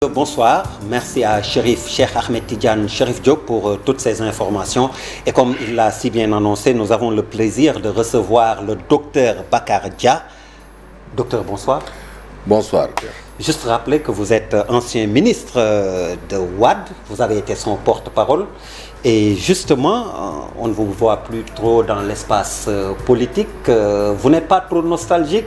Bonsoir, merci à Cheikh Ahmed Tidiane Chérif Diop pour toutes ces informations. Et comme il l'a si bien annoncé, nous avons le plaisir de recevoir le docteur Bakar Dia. Docteur, bonsoir. Bonsoir, Pierre. Juste rappeler que vous êtes ancien ministre de Wade, vous avez été son porte-parole. Et justement, on ne vous voit plus trop dans l'espace politique. Vous n'êtes pas trop nostalgique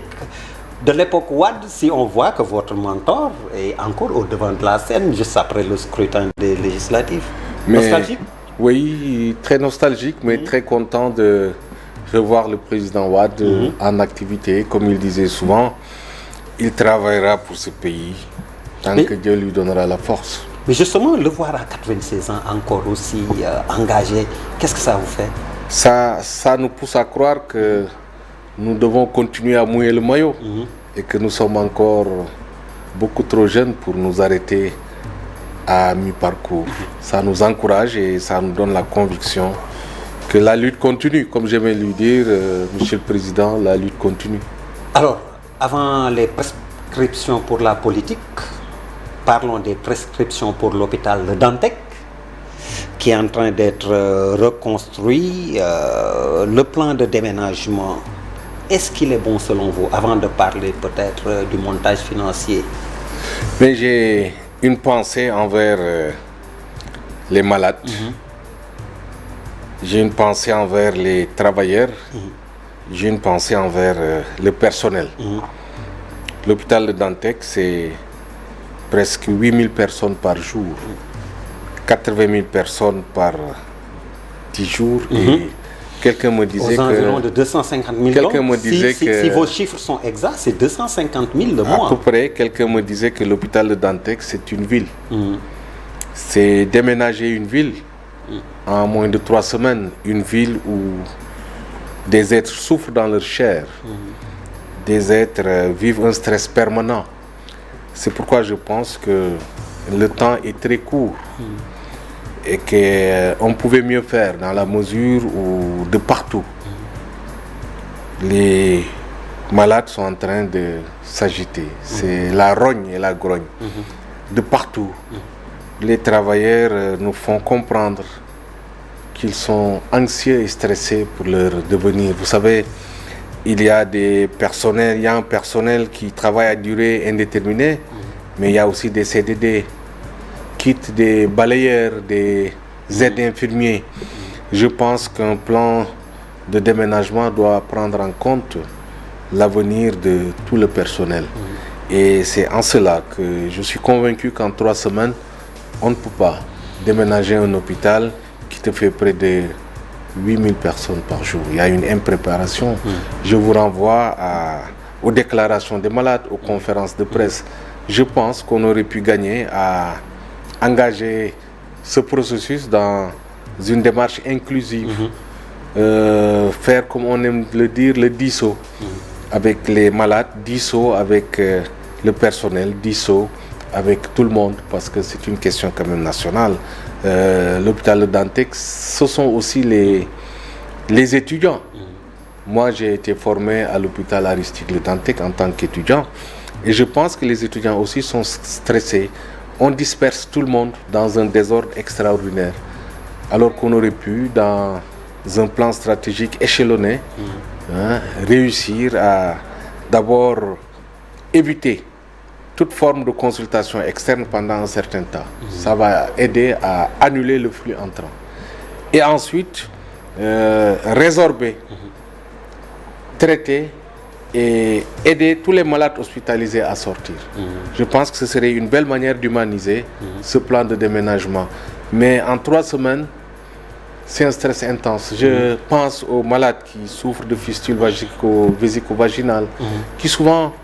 de l'époque Wade, si on voit que votre mentor est encore au devant de la scène, juste après le scrutin des législatives. Nostalgique? Oui, très nostalgique, mais très content de revoir le président Wade en activité. Comme il disait souvent, il travaillera pour ce pays tant que Dieu lui donnera la force. Mais justement, le voir à 96 ans encore aussi engagé, qu'est-ce que ça vous fait? Ça nous pousse à croire que nous devons continuer à mouiller le maillot et que nous sommes encore beaucoup trop jeunes pour nous arrêter à mi-parcours. Ça nous encourage et ça nous donne la conviction que la lutte continue. Comme j'aimais lui dire, Monsieur le Président, la lutte continue. Alors, avant les prescriptions pour la politique, parlons des prescriptions pour l'hôpital de Dantec, qui est en train d'être reconstruit. Le plan de déménagement, est-ce qu'il est bon selon vous, avant de parler peut-être du montage financier? Mais j'ai une pensée envers les malades. J'ai une pensée envers les travailleurs. J'ai une pensée envers le personnel. L'hôpital de Dantec, c'est presque 8000 personnes par jour. 80 000 personnes par 10 jours. Et quelqu'un me disait aux environs de 250 000 quelqu'un me disait si vos chiffres sont exacts, c'est 250 000 le mois. À peu près, quelqu'un me disait que l'hôpital de Dantec, c'est une ville. C'est déménager une ville en moins de 3 semaines. Une ville où des êtres souffrent dans leur chair. Des êtres vivent un stress permanent. C'est pourquoi je pense que le temps est très court. Et qu'on pouvait mieux faire dans la mesure où de partout les malades sont en train de s'agiter. C'est la rogne et la grogne. De partout, les travailleurs nous font comprendre qu'ils sont anxieux et stressés pour leur devenir. Vous savez, il y a un personnel qui travaille à durée indéterminée, mais il y a aussi des CDD. Quitte des balayeurs, des aides infirmiers. Je pense qu'un plan de déménagement doit prendre en compte l'avenir de tout le personnel. Et c'est en cela que je suis convaincu qu'en 3 semaines, on ne peut pas déménager un hôpital qui te fait près de 8000 personnes par jour. Il y a une impréparation. Je vous renvoie aux déclarations des malades, aux conférences de presse. Je pense qu'on aurait pu gagner à engager ce processus dans une démarche inclusive, faire comme on aime le dire, le disso avec les malades, disso avec le personnel, disso avec tout le monde, parce que c'est une question quand même nationale. L'hôpital de Dantec, ce sont aussi les étudiants. Moi, j'ai été formé à l'hôpital Aristide de Dantec en tant qu'étudiant, et je pense que les étudiants aussi sont stressés. On disperse tout le monde dans un désordre extraordinaire, alors qu'on aurait pu, dans un plan stratégique échelonné, réussir à d'abord éviter toute forme de consultation externe pendant un certain temps. Ça va aider à annuler le flux entrant. Et ensuite, résorber, traiter et aider tous les malades hospitalisés à sortir. Je pense que ce serait une belle manière d'humaniser ce plan de déménagement. Mais en 3 semaines, c'est un stress intense. Je pense aux malades qui souffrent de fistules vésico-vaginales, qui souvent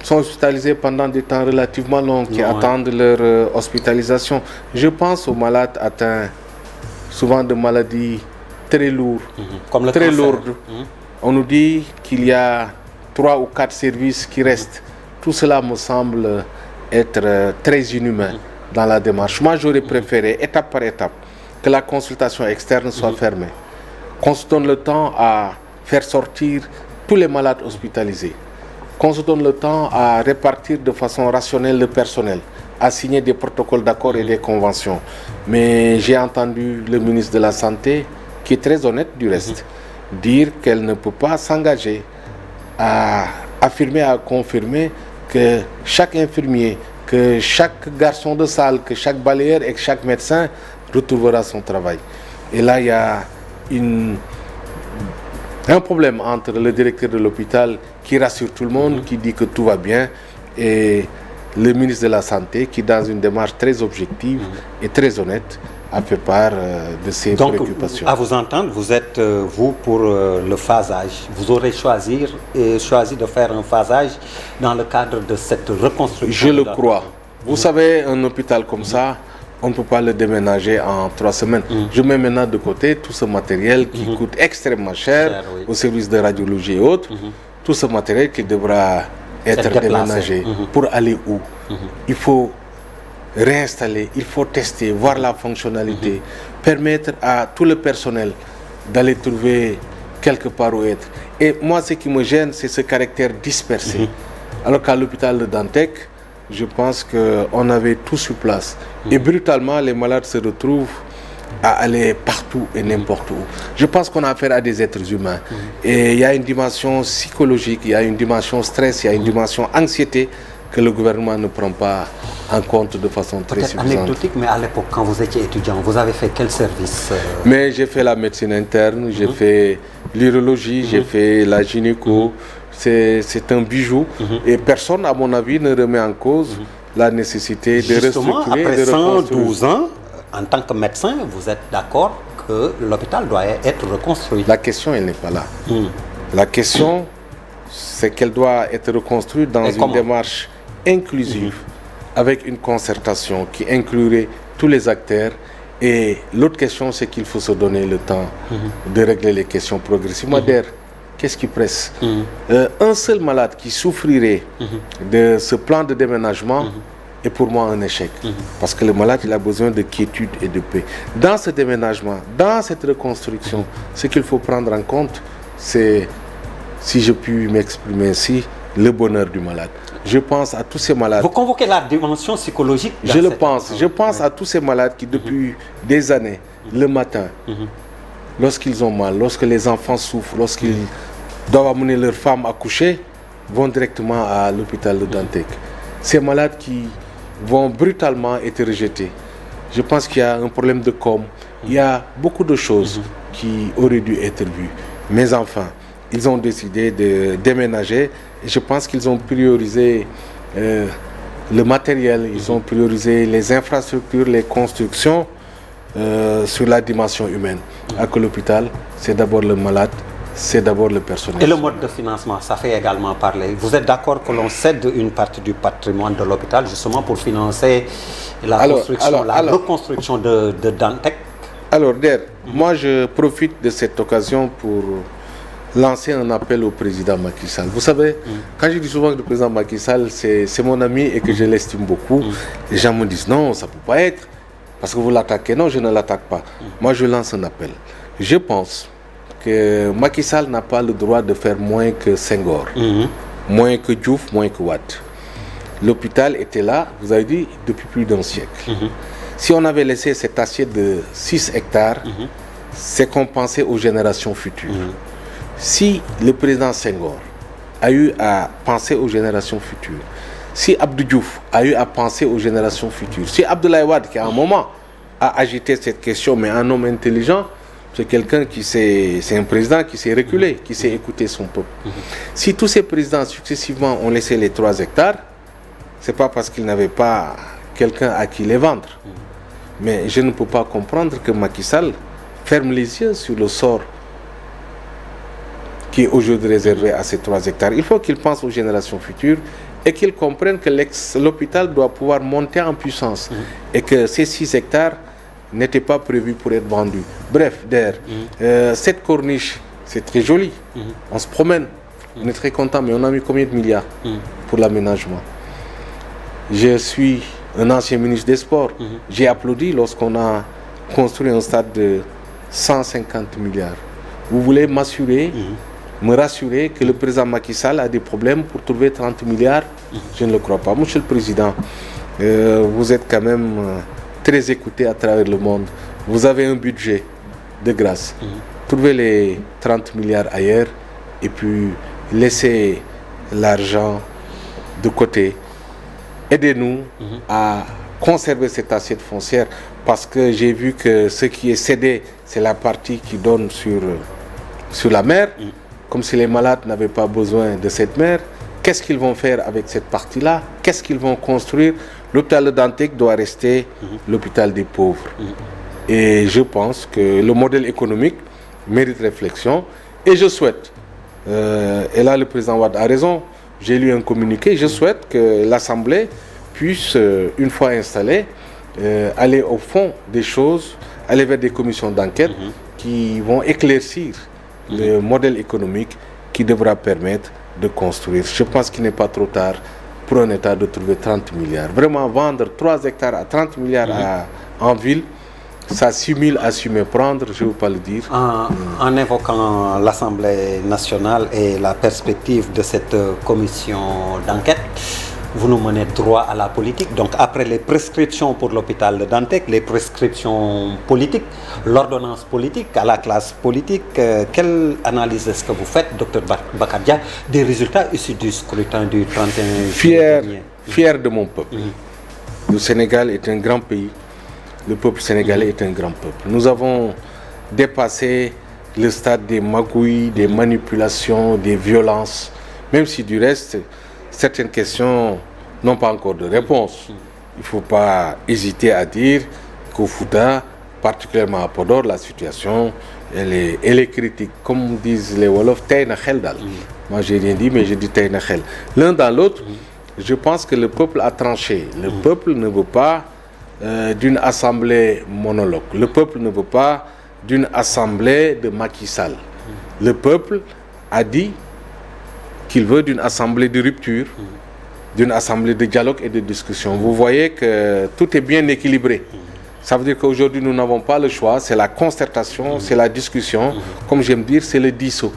sont hospitalisés pendant des temps relativement longs, qui attendent leur hospitalisation. Je pense aux malades atteints souvent de maladies très lourdes, comme le très cancer. lourdes. On nous dit qu'il y a 3 ou 4 services qui restent. Tout cela me semble être très inhumain dans la démarche. Moi, j'aurais préféré, étape par étape, que la consultation externe soit fermée. Qu'on se donne le temps à faire sortir tous les malades hospitalisés. Qu'on se donne le temps à répartir de façon rationnelle le personnel. à signer des protocoles d'accord et des conventions. Mais j'ai entendu le ministre de la Santé, qui est très honnête du reste, dire qu'elle ne peut pas s'engager à affirmer, à confirmer que chaque infirmier, que chaque garçon de salle, que chaque balayeur et que chaque médecin retrouvera son travail. Et là, il y a un problème entre le directeur de l'hôpital qui rassure tout le monde, qui dit que tout va bien, et le ministre de la Santé qui, dans une démarche très objective et très honnête, a fait part de ses préoccupations. À vous entendre, vous êtes, vous, pour le phasage. Vous aurez choisi de faire un phasage dans le cadre de cette reconstruction. Je le crois. Vous savez, un hôpital comme ça, on ne peut pas le déménager en 3 semaines. Je mets maintenant de côté tout ce matériel qui coûte extrêmement cher au service de radiologie et autres. Tout ce matériel qui devra être déménagé. Pour aller où? Il faut réinstaller, il faut tester, voir la fonctionnalité, permettre à tout le personnel d'aller trouver quelque part où être. Et moi, ce qui me gêne, c'est ce caractère dispersé. Alors qu'à l'hôpital de Dantec, je pense qu'on avait tout sur place. Et brutalement, les malades se retrouvent à aller partout et n'importe où. Je pense qu'on a affaire à des êtres humains. Et il y a une dimension psychologique, il y a une dimension stress, il y a une dimension anxiété que le gouvernement ne prend pas en compte de façon très suffisante. Anecdotique, mais à l'époque, quand vous étiez étudiant, vous avez fait quel service? Mais j'ai fait la médecine interne, j'ai fait l'urologie, j'ai fait la gynéco. C'est un bijou. Et personne, à mon avis, ne remet en cause la nécessité de restructurer, après de reconstruire. 112 ans, en tant que médecin, vous êtes d'accord que l'hôpital doit être reconstruit? La question, elle n'est pas là. La question, c'est qu'elle doit être reconstruite dans une démarche inclusive, avec une concertation qui inclurait tous les acteurs. Et l'autre question, c'est qu'il faut se donner le temps de régler les questions progressivement. Qu'est-ce qui presse? Un seul malade qui souffrirait de ce plan de déménagement est pour moi un échec. Parce que le malade, il a besoin de quiétude et de paix. Dans ce déménagement, dans cette reconstruction, ce qu'il faut prendre en compte, c'est, si je puis m'exprimer ainsi, le bonheur du malade. Je pense à tous ces malades. Vous convoquez la dimension psychologique? Je le pense. Je pense à tous ces malades qui, depuis des années, le matin, lorsqu'ils ont mal, lorsque les enfants souffrent, lorsqu'ils doivent amener leurs femmes à coucher, vont directement à l'hôpital de Dantec. Ces malades qui vont brutalement être rejetés. Je pense qu'il y a un problème de com. Il y a beaucoup de choses qui auraient dû être vues. Mais enfin, ils ont décidé de déménager. Et je pense qu'ils ont priorisé le matériel, ils ont priorisé les infrastructures, les constructions sur la dimension humaine. Alors que l'hôpital, c'est d'abord le malade, c'est d'abord le personnel. Et le mode de financement, ça fait également parler. Vous êtes d'accord que l'on cède une partie du patrimoine de l'hôpital justement pour financer la reconstruction de Dantec? Alors, moi je profite de cette occasion pour lancer un appel au président Macky Sall. Vous savez, quand je dis souvent que le président Macky Sall, c'est mon ami et que je l'estime beaucoup, les gens me disent non, ça ne peut pas être, parce que vous l'attaquez. Non, je ne l'attaque pas. Moi, je lance un appel. Je pense que Macky Sall n'a pas le droit de faire moins que Senghor, moins que Diouf, moins que Wade. L'hôpital était là, vous avez dit, depuis plus d'1 siècle. Si on avait laissé cette assiette de 6 hectares, c'est compensé aux générations futures. Si le président Senghor a eu à penser aux générations futures, si Abdou Diouf a eu à penser aux générations futures, si Abdoulaye Wade, qui à un moment a agité cette question, mais un homme intelligent, c'est quelqu'un c'est un président qui s'est reculé, qui s'est écouté son peuple. Si tous ces présidents successivement ont laissé les 3 hectares, ce n'est pas parce qu'ils n'avaient pas quelqu'un à qui les vendre. Mais je ne peux pas comprendre que Macky Sall ferme les yeux sur le sort qui est aujourd'hui réservé à ces 3 hectares. Il faut qu'il pense aux générations futures et qu'il comprenne que l'hôpital doit pouvoir monter en puissance et que ces 6 hectares n'étaient pas prévus pour être vendus. Bref, cette corniche, c'est très joli. On se promène, on est très content, mais on a mis combien de milliards pour l'aménagement? Je suis un ancien ministre des Sports. J'ai applaudi lorsqu'on a construit un stade de 150 milliards. Vous voulez me rassurer que le président Macky Sall a des problèmes pour trouver 30 milliards? Je ne le crois pas. Monsieur le Président, Vous êtes quand même très écouté à travers le monde. Vous avez un budget de grâce. Trouvez les 30 milliards ailleurs et puis laissez l'argent de côté. Aidez-nous à conserver cette assiette foncière parce que j'ai vu que ce qui est cédé, c'est la partie qui donne sur la mer, comme si les malades n'avaient pas besoin de cette mer. Qu'est-ce qu'ils vont faire avec cette partie-là? Qu'est-ce qu'ils vont construire? L'hôpital de Dantec doit rester l'hôpital des pauvres. Et je pense que le modèle économique mérite réflexion. Et je souhaite, et là le président Wade a raison, j'ai lu un communiqué, je souhaite que l'Assemblée puisse, une fois installée, aller au fond des choses, aller vers des commissions d'enquête qui vont éclaircir le modèle économique qui devra permettre de construire. Je pense qu'il n'est pas trop tard pour un État de trouver 30 milliards. Vraiment, vendre 3 hectares à 30 milliards en ville, ça simule à s'y méprendre, je ne veux pas le dire. En évoquant l'Assemblée nationale et la perspective de cette commission d'enquête, vous nous menez droit à la politique. Donc après les prescriptions pour l'hôpital de Dantec, les prescriptions politiques, l'ordonnance politique à la classe politique, quelle analyse est-ce que vous faites, Dr Bakadia, des résultats issus du scrutin du 31 juillet dernier? Fier de mon peuple. Le Sénégal est un grand pays. Le peuple sénégalais est un grand peuple. Nous avons dépassé le stade des magouilles, des manipulations, des violences, même si du reste, certaines questions n'ont pas encore de réponse. Il ne faut pas hésiter à dire qu'au Fouta, particulièrement à Podor, la situation, elle est critique. Comme disent les Wolofs, Taïna Kheldal. Moi, je n'ai rien dit, mais je dis Taïna Khel. L'un dans l'autre, je pense que le peuple a tranché. Le peuple ne veut pas d'une assemblée monologue. Le peuple ne veut pas d'une assemblée de Macky Sall. Le peuple a dit qu'il veut d'une assemblée de rupture, d'une assemblée de dialogue et de discussion. Vous voyez que tout est bien équilibré. Ça veut dire qu'aujourd'hui, nous n'avons pas le choix. C'est la concertation, c'est la discussion. Comme j'aime dire, c'est le disso.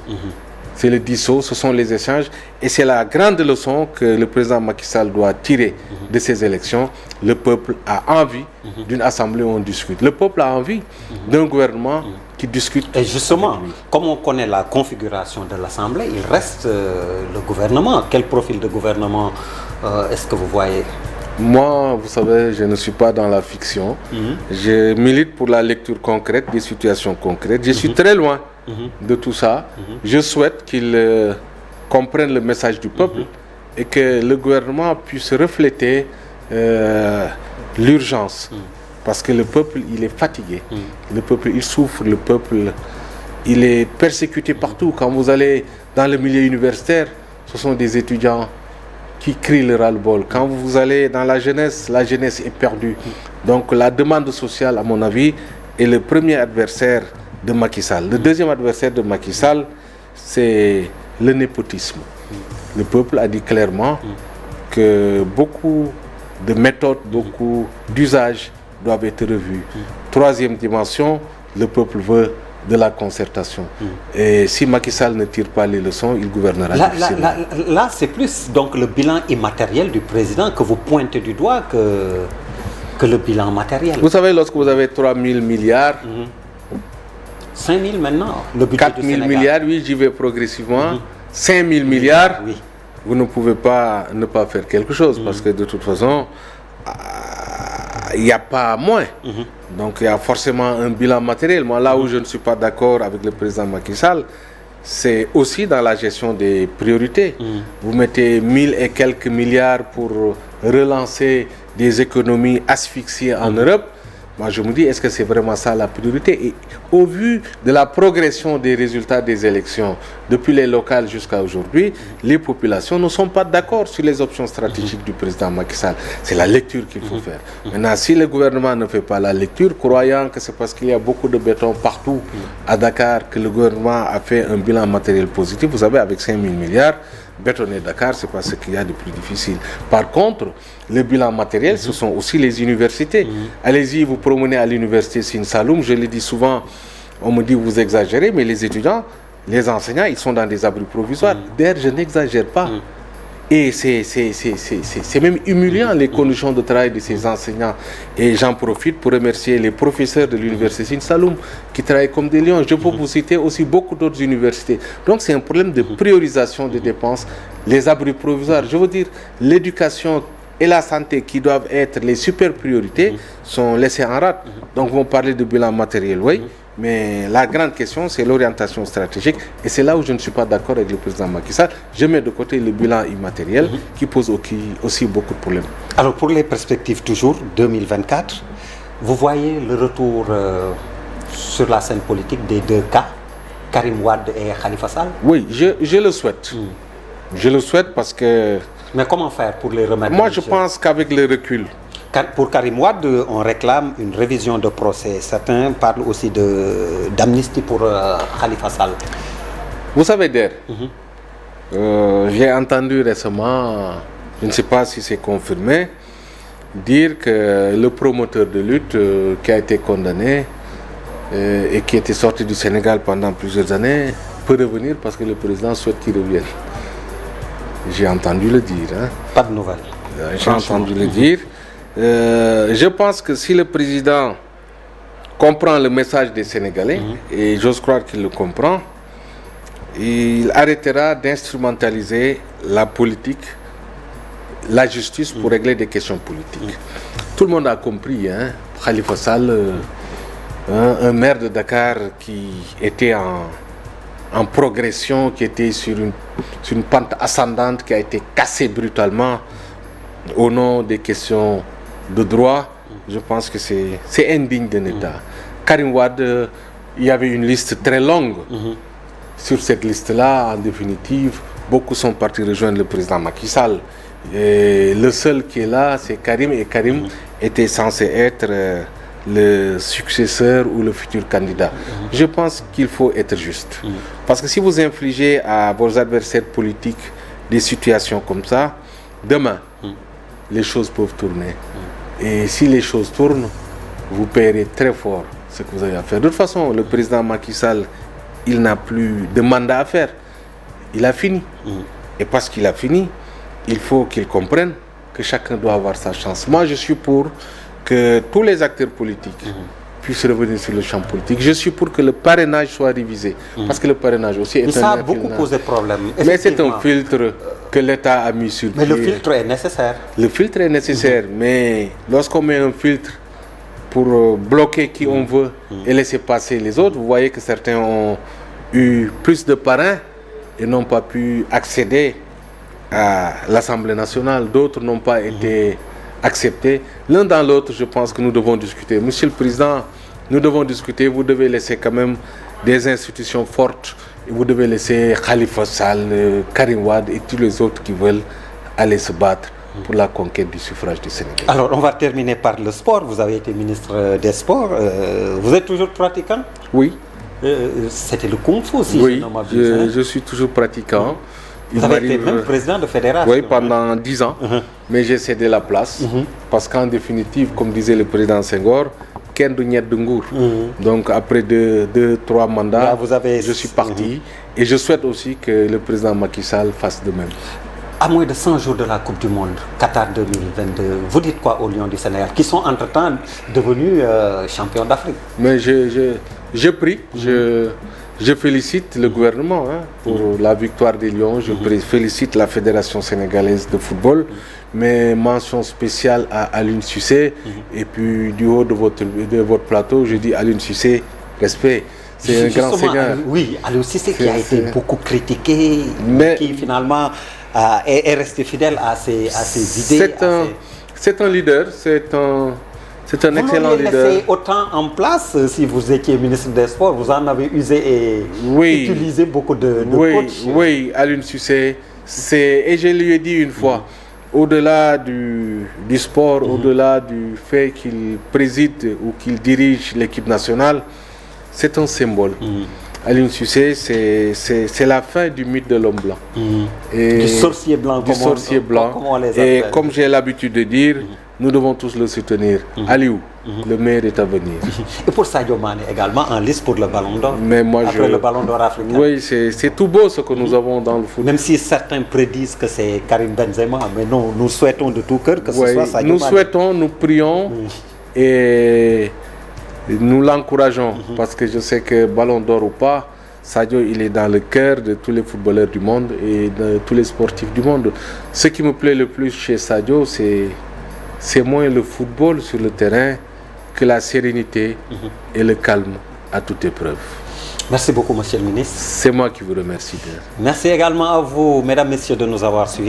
C'est le disso, ce sont les échanges. Et c'est la grande leçon que le président Macky Sall doit tirer de ces élections. Le peuple a envie d'une assemblée où on discute. Le peuple a envie d'un gouvernement qui discute. Et justement, comme on connaît la configuration de l'Assemblée, il reste le gouvernement. Quel profil de gouvernement est-ce que vous voyez? Moi, vous savez, je ne suis pas dans la fiction. Je milite pour la lecture concrète des situations concrètes. Je suis très loin de tout ça. Je souhaite qu'ils comprennent le message du peuple et que le gouvernement puisse refléter l'urgence. Parce que le peuple, il est fatigué. Le peuple, il souffre. Le peuple, il est persécuté partout. Quand vous allez dans le milieu universitaire, ce sont des étudiants qui crient le ras-le-bol. Quand vous allez dans la jeunesse est perdue. Donc la demande sociale, à mon avis, est le premier adversaire de Macky Sall. Le deuxième adversaire de Macky Sall, c'est le népotisme. Le peuple a dit clairement que beaucoup de méthodes, beaucoup d'usages doivent être revus. Troisième dimension, le peuple veut de la concertation. Et si Macky Sall ne tire pas les leçons, il gouvernera difficilement. Là, c'est plus donc le bilan immatériel du président que vous pointez du doigt que le bilan matériel. Vous savez, lorsque vous avez 3 000 milliards, 5 000 maintenant, le budget 4 000 milliards, oui, j'y vais progressivement. 5 000 milliards, oui. Vous ne pouvez pas ne pas faire quelque chose parce que de toute façon, il n'y a pas moins. Donc il y a forcément un bilan matériel. Moi, là où je ne suis pas d'accord avec le président Macky Sall, c'est aussi dans la gestion des priorités. Vous mettez 1000 et quelques milliards pour relancer des économies asphyxiées en Europe. Moi, je me dis, est-ce que c'est vraiment ça la priorité? Et au vu de la progression des résultats des élections, depuis les locales jusqu'à aujourd'hui, les populations ne sont pas d'accord sur les options stratégiques du président Macky Sall. C'est la lecture qu'il faut faire. Maintenant, si le gouvernement ne fait pas la lecture, croyant que c'est parce qu'il y a beaucoup de béton partout à Dakar que le gouvernement a fait un bilan matériel positif, vous savez, avec 5 000 milliards, bétonner Dakar, c'est pas ce qu'il y a de plus difficile. Par contre, le bilan matériel, ce sont aussi les universités. Allez-y, vous promenez à l'université Sine Saloum, je le dis souvent, on me dit vous exagérez, mais les étudiants, les enseignants, ils sont dans des abris provisoires. D'ailleurs, je n'exagère pas. Et c'est même humiliant les conditions de travail de ces enseignants. Et j'en profite pour remercier les professeurs de l'université Sine Saloum qui travaillent comme des lions. Je peux vous citer aussi beaucoup d'autres universités. Donc c'est un problème de priorisation des dépenses. Les abris provisoires, je veux dire, l'éducation et la santé qui doivent être les super priorités sont laissées en rade. Donc vous parlez de bilan matériel, oui. Mais la grande question, c'est l'orientation stratégique. Et c'est là où je ne suis pas d'accord avec le président Macky Sall. Je mets de côté le bilan immatériel qui pose aussi beaucoup de problèmes. Alors pour les perspectives toujours, 2024, vous voyez le retour sur la scène politique des deux cas, Karim Wade et Khalifa Sall? Oui, je le souhaite. Je le souhaite parce que... Mais comment faire pour les remettre? Moi, je pense qu'avec le recul... Pour Karim Wade, on réclame une révision de procès. Certains parlent aussi d'amnistie pour Khalifa Sall. Vous savez, j'ai entendu récemment, je ne sais pas si c'est confirmé, dire que le promoteur de lutte qui a été condamné et qui était sorti du Sénégal pendant plusieurs années peut revenir parce que le président souhaite qu'il revienne. J'ai entendu le dire. Hein. Pas de nouvelles. J'ai entendu le dire. Je pense que si le président comprend le message des Sénégalais, et j'ose croire qu'il le comprend, il arrêtera d'instrumentaliser la politique, la justice pour régler des questions politiques. Tout le monde a compris, hein, Khalifa Sall, un maire de Dakar qui était en progression, qui était sur une pente ascendante, qui a été cassée brutalement au nom des questions de droit. Je pense que c'est indigne d'un État. Karim Wade, il y avait une liste très longue. Sur cette liste-là, en définitive, beaucoup sont partis rejoindre le président Macky Sall. Et le seul qui est là, c'est Karim. Et Karim était censé être le successeur ou le futur candidat. Je pense qu'il faut être juste. Parce que si vous infligez à vos adversaires politiques des situations comme ça, demain, les choses peuvent tourner. Et si les choses tournent, vous paierez très fort ce que vous avez à faire. De toute façon, le président Macky Sall, il n'a plus de mandat à faire. Il a fini. Et parce qu'il a fini, il faut qu'il comprenne que chacun doit avoir sa chance. Moi, je suis pour que tous les acteurs politiques puissent revenir sur le champ politique. Je suis pour que le parrainage soit révisé. Parce que le parrainage aussi est ça a beaucoup posé problème. Mais c'est un filtre que l'État a mis sur pied. Mais le filtre est nécessaire. Le filtre est nécessaire, mais lorsqu'on met un filtre pour bloquer qui on veut et laisser passer les autres, vous voyez que certains ont eu plus de parrains et n'ont pas pu accéder à l'Assemblée nationale. D'autres n'ont pas été acceptés. L'un dans l'autre, je pense que nous devons discuter. Monsieur le Président, nous devons discuter. Vous devez laisser quand même des institutions fortes. Et vous devez laisser Khalifa Sall, Karim Wade et tous les autres qui veulent aller se battre pour la conquête du suffrage du Sénégal. Alors, on va terminer par le sport. Vous avez été ministre des Sports. Vous êtes toujours pratiquant? Oui. C'était le Kung Fu, si oui, je ne m'abuse. Je suis toujours pratiquant. Vous avez été même président de fédération. Oui, pendant 10 ans. Mais j'ai cédé la place. Parce qu'en définitive, comme disait le président Senghor, Ken du Niet du Ngour. Donc après 2-3 mandats, là, je suis parti. Et je souhaite aussi que le président Macky Sall fasse de même. À moins de 100 jours de la Coupe du Monde, Qatar 2022, vous dites quoi aux Lions du Sénégal, qui sont entre-temps devenus champions d'Afrique? Mais je prie, je félicite le gouvernement pour la victoire des Lions. Je félicite la Fédération sénégalaise de football. Mais mention spéciale à Aliou Cissé. Et puis du haut de votre plateau, je dis Aliou Cissé, respect. C'est un grand seigneur. Oui, Aliou Cissé qui a été beaucoup critiqué, mais qui finalement est resté fidèle à ses idées. C'est un leader, c'est un excellent leader. Vous l'auriez laissé autant en place si vous étiez ministre des Sports. Vous en avez usé et utilisé beaucoup de coachs. Oui, Aliou Cissé, et je lui ai dit une fois, au-delà du sport, au-delà du fait qu'il préside ou qu'il dirige l'équipe nationale, c'est un symbole. Aliou Cissé, c'est la fin du mythe de l'homme blanc. Et du sorcier blanc. Comme j'ai l'habitude de dire, nous devons tous le soutenir. Aliou, le meilleur est à venir. Et pour Sadio Mané également, en lice pour le Ballon d'Or. Mais moi, après le Ballon d'Or africain. Oui, c'est tout beau ce que nous avons dans le foot. Même si certains prédisent que c'est Karim Benzema, mais non, nous souhaitons de tout cœur que ce soit Sadio Mané. Nous souhaitons, nous prions et nous l'encourageons parce que je sais que Ballon d'Or ou pas, Sadio, il est dans le cœur de tous les footballeurs du monde et de tous les sportifs du monde. Ce qui me plaît le plus chez Sadio, c'est moins le football sur le terrain que la sérénité et le calme à toute épreuve. Merci beaucoup, monsieur le ministre. C'est moi qui vous remercie. Merci également à vous, mesdames, messieurs, de nous avoir suivis.